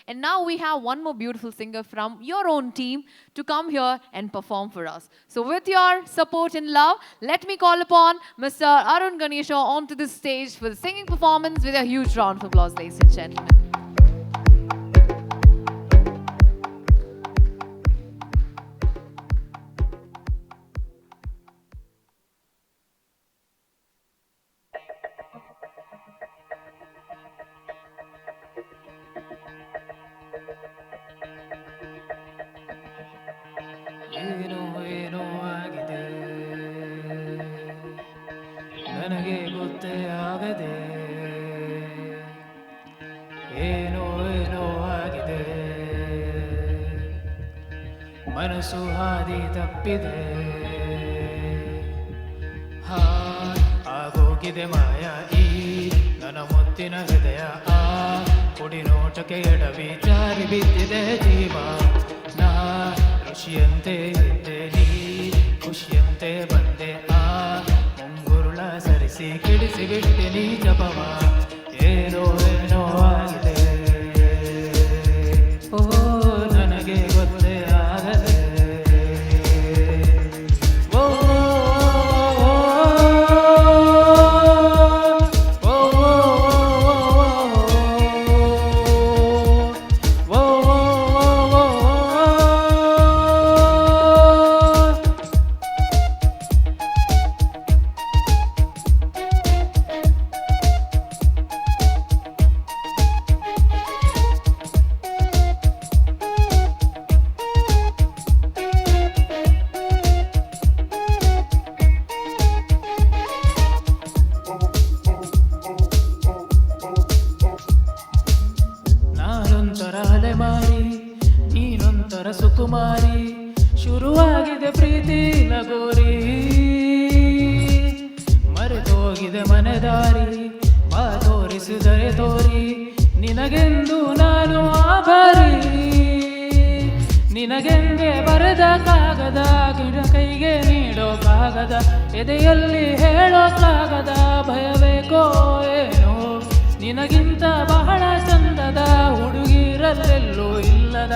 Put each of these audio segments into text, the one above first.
And now we have one more beautiful singer from your own team to come here and perform for us. So with your support and love, let me call upon Mr. Arun Ganesha onto the stage for the singing performance with a huge round of applause, ladies and gentlemen. ಏನೋ ಏನೋ ಆಗಿದೆ ನನಗೆ ಗೊತ್ತೇ ಆಗದೆ ಏನೋ ಏನೋ ಆಗಿದೆ ಮನಸ್ಸು ಹಾದಿ ತಪ್ಪಿದೆ ಹಾ ಆಗೋಗಿದೆ ಮಾಯ ಈ ನನ್ನ ಮುತ್ತಿನ ಹೃದಯ ಆ ಕುಡಿ ನೋಟಕ್ಕೆ ಎಡವಿ ಜಾರಿ ಬಿದ್ದಿದೆ ಜೀವ ನಾ ಋಷಿಯಂತೆ ಇದ್ದೆ ನೀ ಖುಷಿಯಂತೆ ಬಂದೆ ಆ ಮುಂಗುರುಳ ಸರಿಸಿ ಕೆಡಿಸಿ ಬಿಟ್ಟೆ ನೀ ಜಪವ ಏನೋ ಏನೋ ಆಗಿದೆ ಓ ನನಗೆ ಗೊತ್ತೇ ಆಗದೆ ಓ ನಾನೊಂಥರ ಅಲೆಮಾರಿ ನೀನೊಂಥರ ಸುಕುಮಾರಿ ಶುರುವಾಗಿದೆ ಪ್ರೀತಿ ಲಗೋರಿ ಮರೆತೋಗಿದೆ ಮನೆದಾರಿ ಬಾ ತೋರಿಸಿದರೆ ತೋರಿ ನಿನಗೆಂದು ನಾನು ಆಭಾರಿ ನಿನಗೆಂದೇ ಬರೆದ ಕಾಗದ ಗಿಡ ಕೈಗೆ ನೀಡೋ ಕಾಗದ ಎದೆಯಲ್ಲಿ ಹೇಳೋ ಕಾಗದ ಭಯಬೇಕೋ ಏನೋ ನಿನಗಿಂತ ಬಹಳ ಚಂದದ ಹುಡುಗಿರಲ್ಲೆಲ್ಲೂ ಇಲ್ಲದ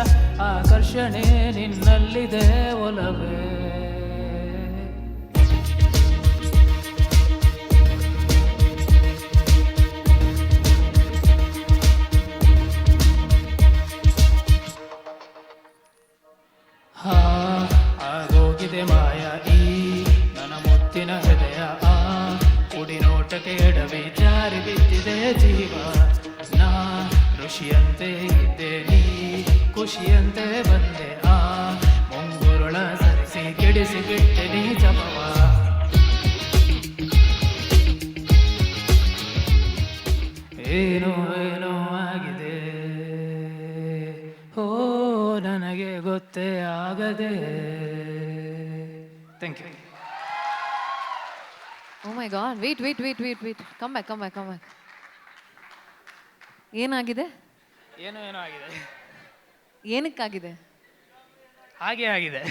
ಆಕರ್ಷಣೆ ನಿನ್ನಲ್ಲಿದೆ ಒಲವೇ ಹಾ ಆಗೋಗಿದೆ ಮಾಯ ಈ ನನ್ನ ಮುತ್ತಿನ ಹೃದಯ ಆ ಕುಡಿ ನೋಟಕ್ಕೆ ಎಡವಿ ಜಾರಿ ಬಿದ್ದಿದೆ ಜೀವ ನಾ ಋಷಿಯಂತೆ ಇದ್ದೆ ನೀ ಖುಷಿಯಂತೆ ಬಂದೆ ಆ ಮುಂಗುರುಳ ಸರಿಸಿ ಕೆಡಿಸಿ ಬಿಟ್ಟೆ ನೀ ಜಪವ ಏನೋ ಏನೋ ಆಗಿದೆ ಓ ನನಗೆ ಗೊತ್ತೇ ಆಗದೆ thank you Oh my God, wait. Come back. ಏನಾಗಿದೆ? ಏನೋ ಏನೋ ಆಗಿದೆ ಏನಕ್ಕಾಗಿದೆ? ಹಾಗೆ ಆಗಿದೆ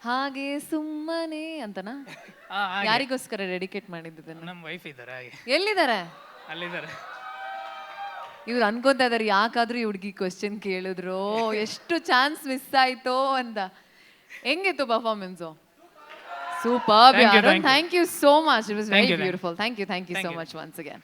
ಹಾಗೆ ಸುಮ್ಮನೆ ಅಂತನಾ? ಯಾರಿಗೋಸ್ಕರ ಡೆಡಿಕೇಟ್ ಮಾಡಿದ್ದನ್ನ? ನಮ್ಮ ವೈಫ್ ಇದ್ದಾರೆ ಹಾಗೆ ಎಲ್ಲಿದ್ದಾರೆ? ಅಲ್ಲಿದ್ದಾರೆ ಇವ್ರು ಅನ್ಕೊಂತಾ ಇದಾರೆ ಯಾಕಾದ್ರೂ ಈ ಹುಡುಗಿ ಕ್ವಶನ್ ಕೇಳಿದ್ರು ಎಷ್ಟು ಚಾನ್ಸ್ ಮಿಸ್ ಆಯ್ತೋ ಅಂತ. ಹೆಂಗಿತ್ತು performance? Superb, Arun. Thank you so much. It was very beautiful. Thank you so much once again.